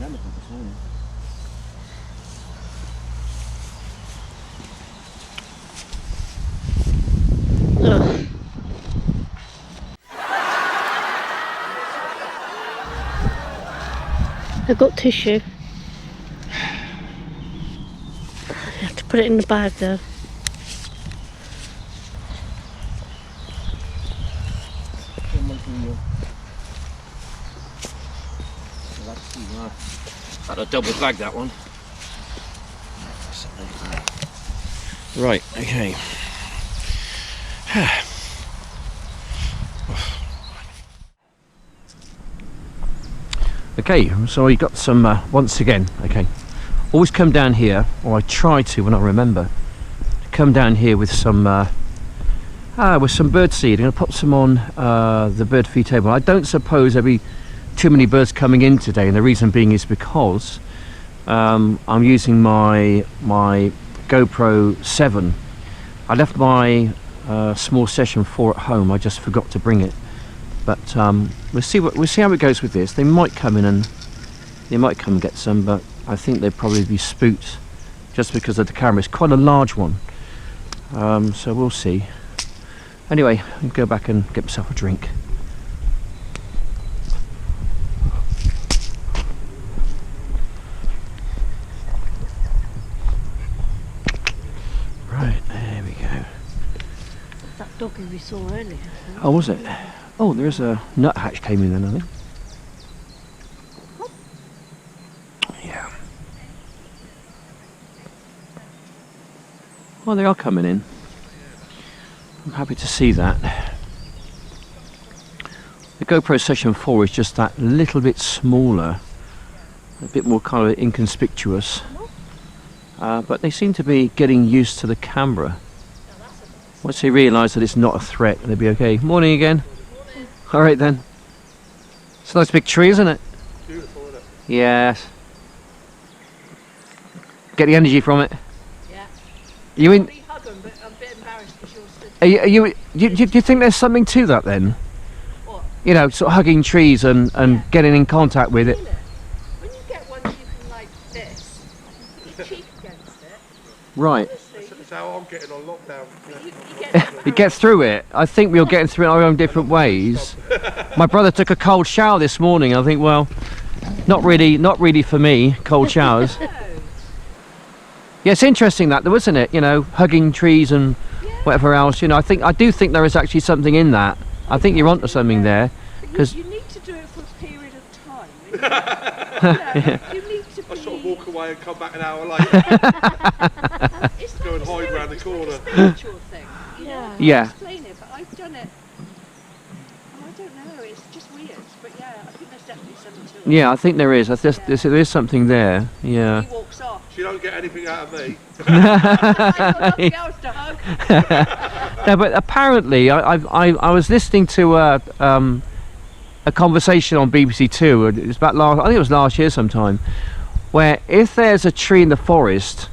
chemical this morning. Ugh. I've got tissue. You have to put it in the bag though. Had a double bag, that one. Right, okay. Okay, so we got some, once again, okay. Always come down here, or I try to when I remember, to come down here with some bird seed. I'm going to put some on the bird feed table. I don't suppose there'll be too many birds coming in today, and the reason being is because I'm using my GoPro 7. I left my small Session 4 at home. I just forgot to bring it, but we'll see how it goes with this. They might come in and get some, but I think they'd probably be spooked just because of the camera. It's quite a large one, so we'll see. Anyway, I'll go back and get myself a drink. Right, there we go. That doggy we saw earlier. Oh, was it? Oh, there is a nuthatch came in then, I think. Yeah. Well, they are coming in. I'm happy to see that. The GoPro Session 4 is just that little bit smaller, a bit more kind of inconspicuous. But they seem to be getting used to the camera. Once they realise that it's not a threat, they'll be okay. Morning again. Morning. All right then. It's a nice big tree, isn't it? Beautiful, isn't it? Yes. Get the energy from it. Yeah. You in? Hug them, but I'm a bit embarrassed because you're Do you think there's something to that then? What? You know, sort of hugging trees and getting in contact with it. When you get one, you can like this. Put your cheek against it. Right. That's how I'm getting on lockdown. You get through it. I think we're getting through it our own different ways. My brother took a cold shower this morning. I think, well, not really for me, cold showers. Yeah, it's interesting that though, isn't it? You know, hugging trees and whatever else. You know, I do think there is actually something in that. I think you're onto something there, because you need to do it for a period of time. You need to be... I sort of walk away and come back an hour later. It's Go and hide around the corner. It's like a spiritual thing. Yeah. I can't explain it, but I've done it. I don't know. It's just weird, but yeah, I think there's definitely something to it. yeah, I think there is. There is something there. Yeah. He walks off. She don't get anything out of me. I've got nothing else to hug. No, but apparently, I was listening to a conversation on BBC Two. It was about I think it was last year sometime, where if there's a tree in the forest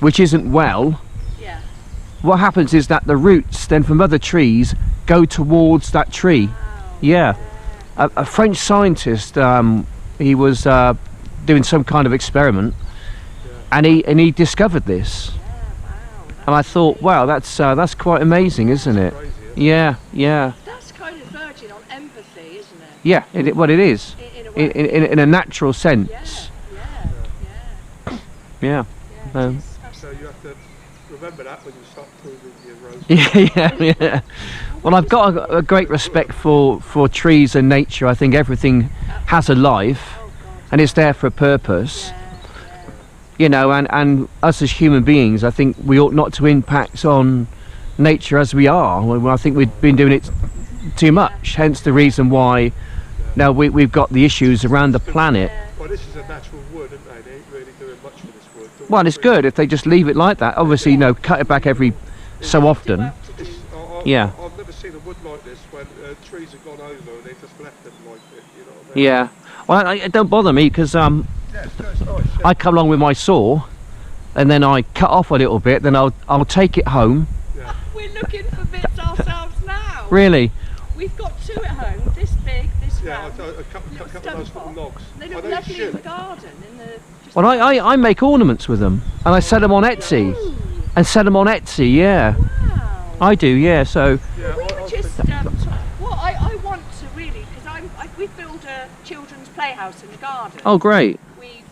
which isn't well, Yeah. what happens is that the roots then from other trees go towards that tree. Wow. Yeah. A French scientist, he was doing some kind of experiment, and he discovered this. Yeah, wow. And I thought, wow, that's quite amazing, isn't it? Crazy, Yeah, yeah, That's kind of verging on empathy, isn't it? yeah. What it is, In a way. in a natural sense. Yeah. Yeah. Yeah. Um, So you have to remember that when you start pruning your roses. yeah. Well, I've got a great respect for trees and nature. I think everything has a life, and it's there for a purpose. You know, and us as human beings, I think we ought not to impact on nature as we are. Well, I think we've been doing it too much, hence the reason why now we've got the issues around the planet. Well, this is a natural wood, isn't they? They ain't really doing much for this wood. Well, it's good if they just leave it like that. Obviously, you know, cut it back every so often. Yeah. I've never seen a wood like this when trees have gone over and they just left them like it. You know what I mean? Yeah. Well, it don't bother me because Yeah, it's nice, yeah. I come along with my saw, and then I cut off a little bit. Then I'll take it home. We're looking for bits ourselves now. Really? We've got two at home, this big, this Yeah, round. a couple of those little logs. They Are look they lovely in the shit? garden. Just Well, I make ornaments with them, and I sell them on Etsy. Ooh, And sell them on Etsy, yeah. wow. I do, yeah. So, Yeah, We were just, what I want to really, because we built a children's playhouse in the garden. oh, great. We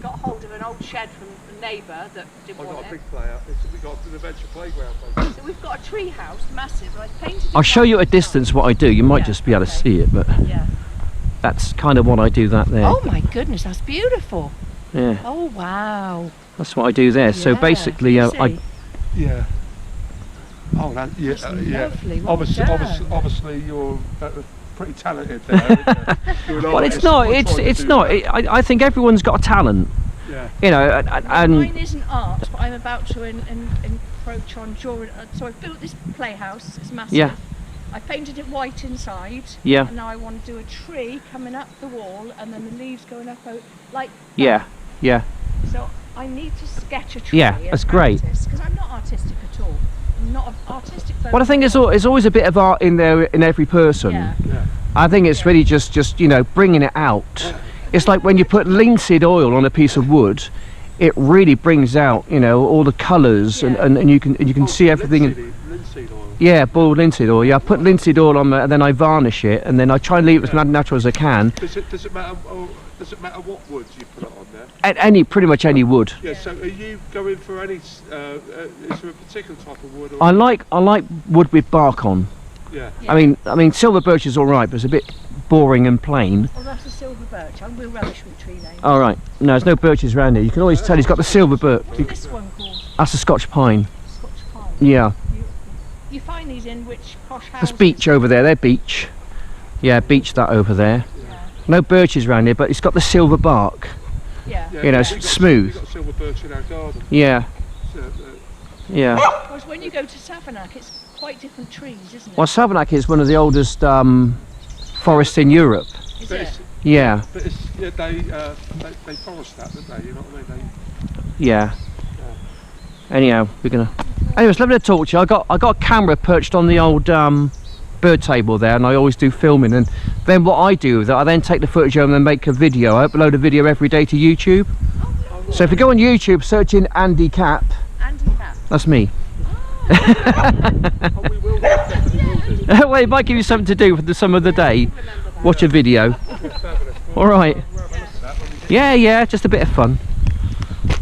got hold of an old shed from a neighbour that didn't I've got want a it. big player. We've got an adventure playground, basically. So we've got a tree house, massive, and I painted it I'll show you at a white distance what I do. You might Yeah, just be able to okay. see it, but inside. Yeah. that's kind of what I do that there. Oh my goodness, that's beautiful. Yeah, Oh wow. that's what I do there. So Yeah, basically, you I see. Yeah. Oh, that, yeah, That's lovely, well Obviously, done. obviously, you're pretty talented there. Aren't you? You're an well, it's artist. not. I'm It's trying to it's do not. that. I think everyone's got a talent, Yeah. you know, and Mine isn't art, but I'm about to encroach on drawing. So I've built this playhouse. It's massive. Yeah. I painted it white inside. Yeah. And now I want to do a tree coming up the wall, and then the leaves going up like. yeah, yeah. So I need to sketch a tree. Yeah, that's great. Because I'm not artistic at all. I'm not an artistic. Well, I think it's always a bit of art in there in every person. Yeah. Yeah. I think it's really just you know bringing it out. It's like when you put linseed oil on a piece of wood, it really brings out you know all the colours Yeah. and you can see everything. Linseed oil. Yeah, boiled linseed oil. Yeah, I put linseed oil on there, and then I varnish it, and then I try and leave it as natural as I can. Does it matter? Does it matter what woods you put it on there? At pretty much any wood. Yeah. So are you going for any? Is there a particular type of wood? Or I like wood with bark on. Yeah. Yeah. I mean silver birch is all right, but it's a bit boring and plain. Oh, that's a silver birch. I will relish with tree name. All right. No, there's no birches around here. You can always tell he's got the silver birch. What's this one called? That's a Scotch pine. Scotch pine. Yeah. You find these in which posh houses? That's beech over there. They're beech. Yeah, beech that over there. Yeah. No birches around here, but it's got the silver bark. Yeah. You know, we've got- smooth. We've got silver birch in our garden. Yeah. So, Yeah. Whereas when you go to Savernake, it's quite different trees, isn't it? Well, Savernake is one of the oldest forests in Europe. Is but it? it's, Yeah. but it's, yeah, they forest that, don't they? You know what I mean? Yeah. Anyhow, we're gonna. Anyway, it's lovely to talk to you. I got a camera perched on the old bird table there, and I always do filming. And then what I do is that I then take the footage home and then make a video. I upload a video every day to YouTube. So if you go on YouTube, search in Andy Cap, Andy Cap. that's me. Oh, we will. Definitely will do. Well, it might give you something to do for some of the day. Remember that. Watch a video. Fabulous. All right. We'll have a look at that when we get Yeah, just a bit of fun.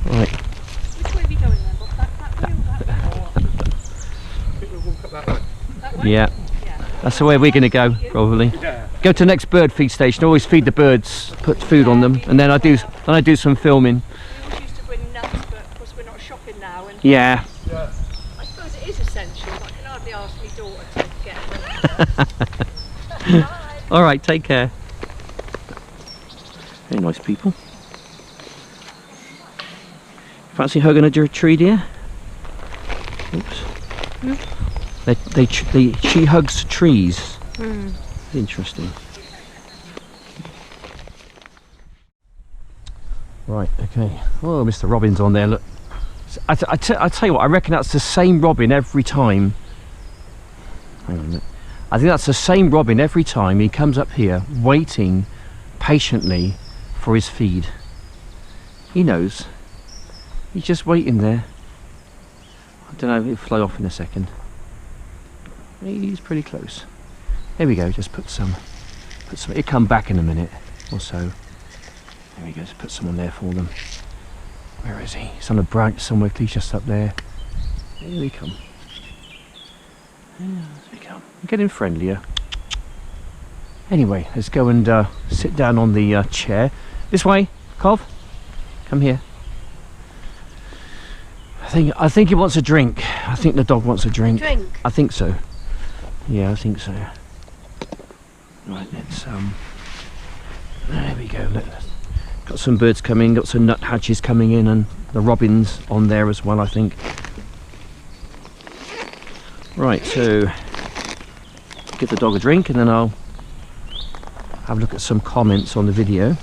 Right. Which way are we going then? Bob? That way or that way? I think we'll walk up that way. That way? Yeah, Yeah. that's the way we're gonna go probably. Yeah. Go to the next bird feed station. Always feed the birds, put food on them, and then I do some filming. We always used to bring nuts, but of course we're not shopping now. And Yeah. Yeah. I suppose it is essential, but I can hardly ask my daughter to get them. Bye. All right. Take care. Very nice people. Fancy hugging a tree, dear? Oops. She hugs trees. Interesting. Right. Okay. Oh, Mr. Robin's on there. Look. I tell you what. I reckon that's the same robin every time. Hang on a minute. I think that's the same robin every time he comes up here, waiting patiently for his feed. He knows. He's just waiting there. I don't know, he'll fly off in a second. He's pretty close. There we go, just put some, he'll come back in a minute or so. There we go, just put some on there for them. Where is he? He's on a branch somewhere, he's just up there. Here they come. Here they come. I'm getting friendlier. Anyway, let's go and sit down on the chair. This way, Cov. Come here. I think he wants a drink. I think the dog wants a drink. Drink. I think so. Yeah, I think so. Right, let's there we go. Got some birds coming, got some nuthatches coming in, and the robins on there as well, I think. Right, so give the dog a drink and then I'll have a look at some comments on the video.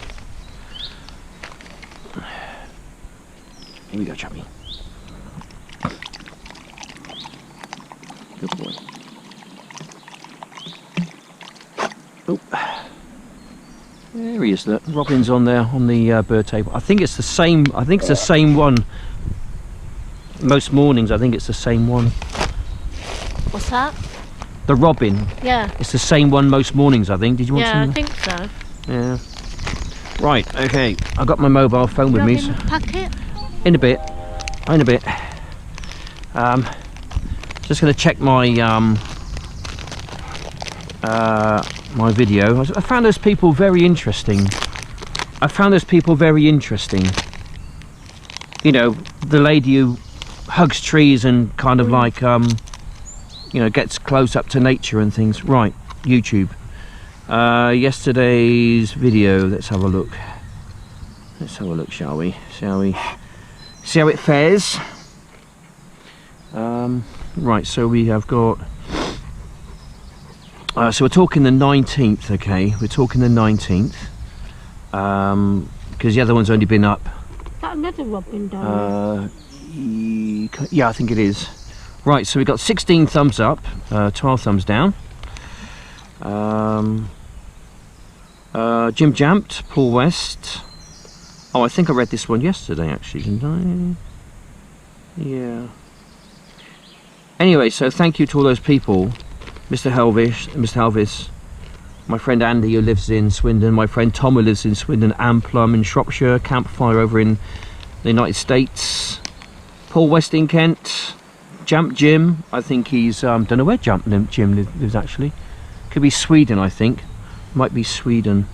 Here we go, Chubby. Good boy. Oh. There he is. Look, Robin's on there on the bird table. I think it's the same. I think it's the same one. Most mornings, I think it's the same one. What's that? The robin. Yeah. It's the same one most mornings, I think. Did you want Yeah, I some? think so. Yeah. Right. Okay. I got my mobile phone with me. In the packet? In a bit. In a bit. Just going to check my my video. I found those people very interesting. You know, the lady who hugs trees and kind of like you know, gets close up to nature and things. Right, YouTube. Yesterday's video. Let's have a look. Shall we? See how it fares. Right, so we have got. So we're talking the 19th, okay? We're talking the 19th. Because the other one's only been up. Is that another robin down Yeah, I think it is. Right, so we've got 16 thumbs up, 12 thumbs down. Jim Jampt, Paul West. Oh, I think I read this one yesterday, actually, didn't I? Yeah. Anyway, so thank you to all those people. Mr. Helvis, my friend Andy who lives in Swindon, my friend Tom who lives in Swindon, Ann Plum in Shropshire, Campfire over in the United States, Paul West in Kent, Jamp Jim, I think he's, don't know where Jamp Jim lives actually, could be Sweden I think, might be Sweden,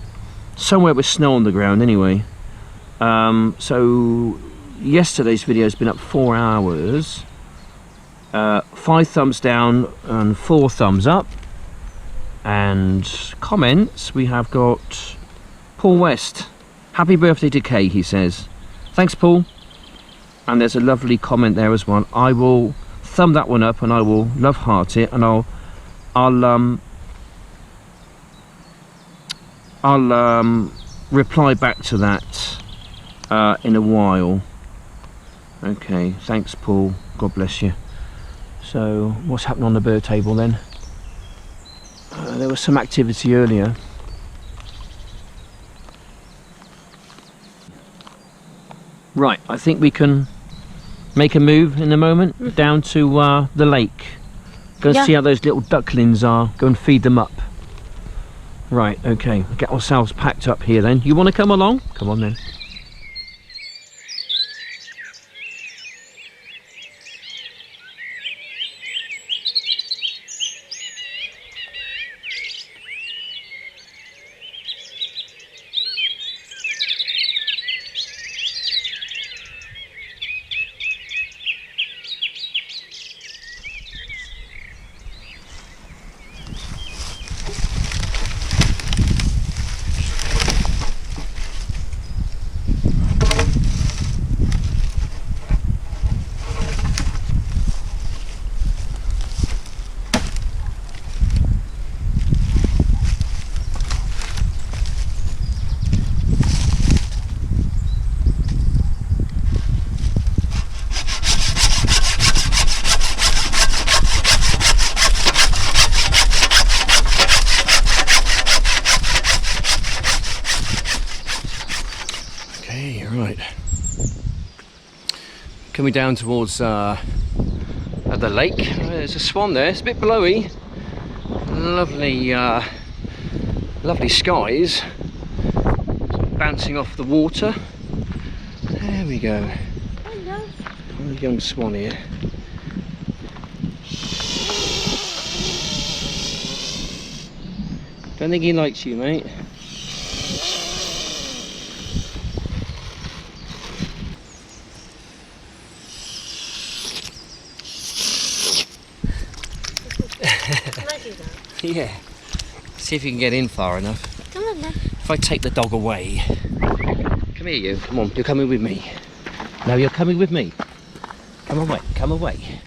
somewhere with snow on the ground anyway. So yesterday's video has been up 4 hours. 5 thumbs down and 4 thumbs up. And comments, we have got Paul West. Happy birthday to Kay, he says. Thanks, Paul. And there's a lovely comment there as well. I will thumb that one up and I will love heart it, and I'll reply back to that in a while. Okay, thanks, Paul. God bless you. So, what's happened on the bird table then? There was some activity earlier. Right, I think we can make a move in a moment down to the lake. Go and see how those little ducklings are. Go and feed them up. Right, okay, get ourselves packed up here then. You want to come along? Come on then. Right, coming down towards the lake. There's a swan there. It's a bit blowy. Lovely, lovely skies. Bouncing off the water. There we go. Hello. A young swan here. Don't think he likes you, mate. Can I do that? Yeah. See if you can get in far enough. Come on then. If I take the dog away. Come here, you. Come on, you're coming with me. No, you're coming with me. Come away, come away.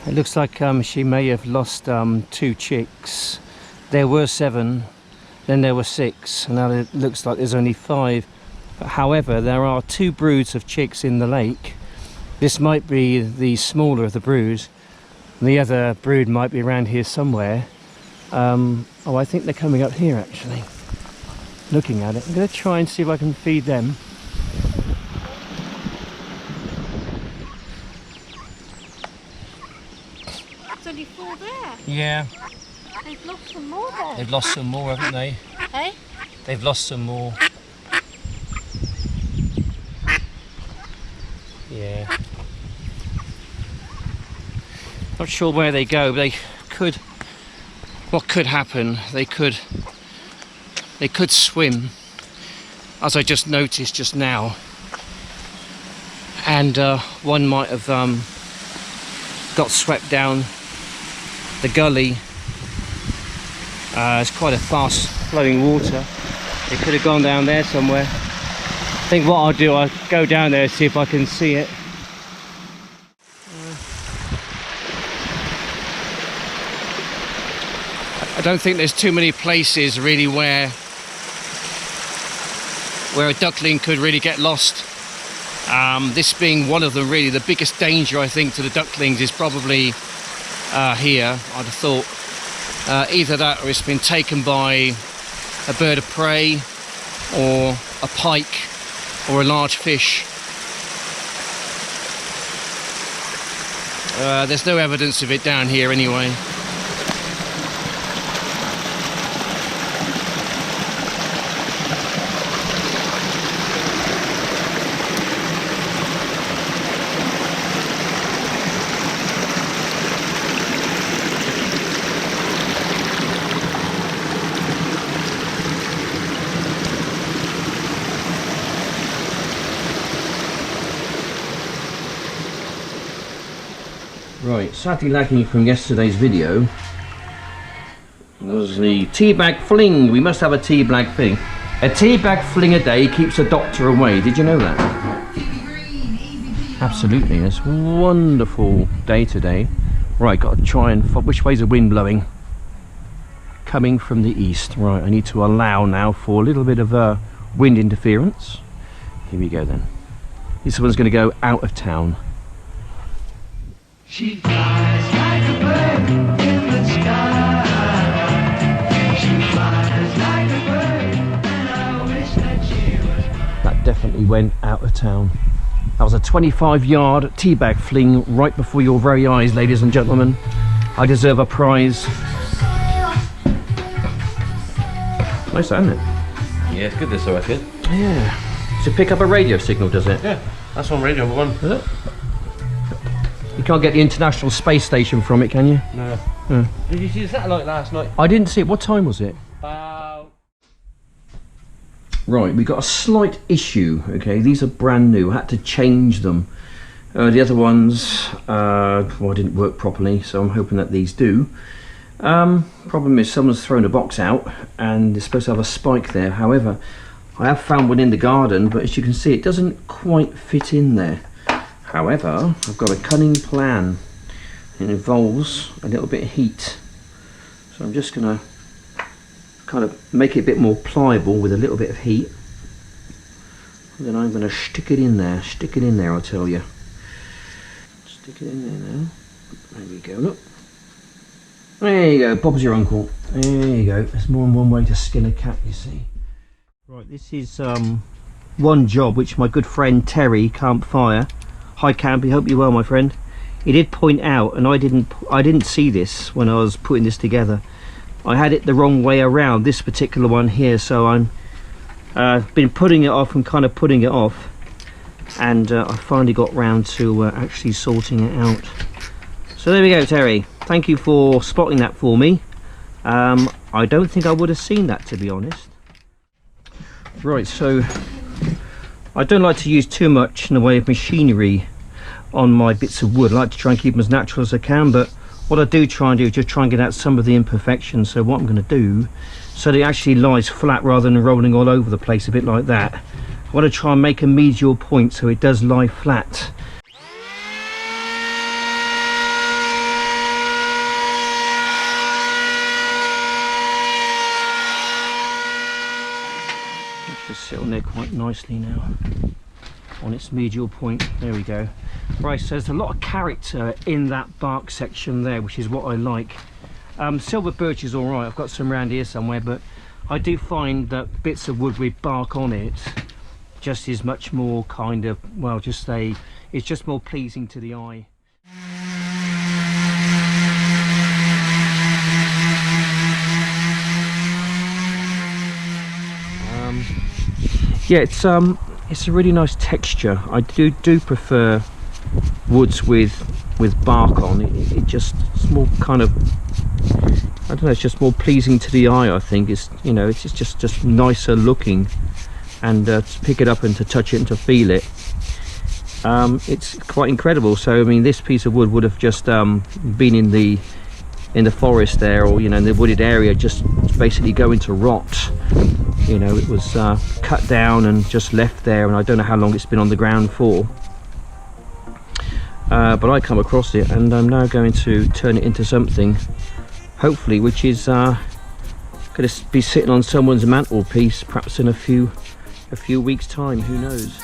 It looks like she may have lost 2 chicks. There were 7, then there were 6, and now it looks like there's only 5. But however, there are 2 broods of chicks in the lake. This might be the smaller of the broods. The other brood might be around here somewhere. Oh, I think they're coming up here actually. Looking at it, I'm going to try and see if I can feed them. There's only 4 there. Yeah, They've lost some more there. they've lost some more, haven't they? Eh? They've lost some more. Yeah. Not sure where they go, but they could. What could happen? They could swim, as I just noticed just now, and one might have got swept down the gully. It's quite a fast flowing water. It could have gone down there somewhere. I think what I'll do, I'll go down there and see if I can see it. I don't think there's too many places really where a duckling could really get lost. This being one of them, really. The biggest danger I think to the ducklings is probably here, I'd have thought. Either that or it's been taken by a bird of prey or a pike or a large fish. There's no evidence of it down here anyway. Right, sadly lacking from yesterday's video was the tea bag fling. We must have a tea bag fling. A tea bag fling a day keeps a doctor away. Did you know that? Absolutely, it's a wonderful day today. Right, got to try and which way's the wind blowing? Coming from the east. Right, I need to allow now for a little bit of wind interference. Here we go then. This one's going to go out of town. She flies like a bird in the sky. She flies like a bird, and I wish that she was. That definitely went out of town. That was a 25-yard tea bag fling right before your very eyes, ladies and gentlemen. I deserve a prize. Nice, isn't it? Yeah, it's good this, I reckon. Yeah. Does it pick up a radio signal, does it? Yeah, that's on radio 1. Is it? You can't get the International Space Station from it, can you? No. Yeah. Did you see the satellite last night? I didn't see it. What time was it? Right, we got a slight issue. Okay, these are brand new. I had to change them. The other ones, well, didn't work properly, so I'm hoping that these do. Problem is someone's thrown a box out and it's supposed to have a spike there. However, I have found one in the garden, but as you can see, it doesn't quite fit in there. However, I've got a cunning plan. It involves a little bit of heat. So I'm just going to kind of make it a bit more pliable with a little bit of heat. And then I'm going to stick it in there. Stick it in there, I'll tell you. Stick it in there now. There we go, look. There you go, Bob's your uncle. There you go. There's more than one way to skin a cat, you see. Right, this is one job which my good friend Terry Campfire. Hi Campy, hope you're well, my friend. He did point out, and I didn't see this when I was putting this together. I had it the wrong way around, this particular one here, so I'm been putting it off and kind of putting it off, and I finally got round to actually sorting it out. So there we go, Terry. Thank you for spotting that for me. I don't think I would have seen that, to be honest. Right, so I don't like to use too much in the way of machinery on my bits of wood. I like to try and keep them as natural as I can, but what I do try and do is just try and get out some of the imperfections. So what I'm going to do, so that it actually lies flat rather than rolling all over the place a bit like that, I want to try and make a medial point so it does lie flat. sit on there quite nicely now on its medial point. There we go. Right, so there's a lot of character in that bark section there, which is what I like. Silver birch is all right. I've got some around here somewhere, but I do find that bits of wood with bark on it just is much more kind of, well, just say it's just more pleasing to the eye. Yeah, it's a really nice texture. I do prefer woods with bark on. It just, it's more kind of, I don't know, it's just more pleasing to the eye. I think it's, you know, it's just nicer looking, and to pick it up and to touch it and to feel it, it's quite incredible. So I mean, this piece of wood would have just been in the forest there, or you know, in the wooded area, just basically going to rot. You know, it was cut down and just left there, and I don't know how long it's been on the ground for. But I come across it, and I'm now going to turn it into something, hopefully, which is going to be sitting on someone's mantelpiece, perhaps in a few weeks' time. Who knows?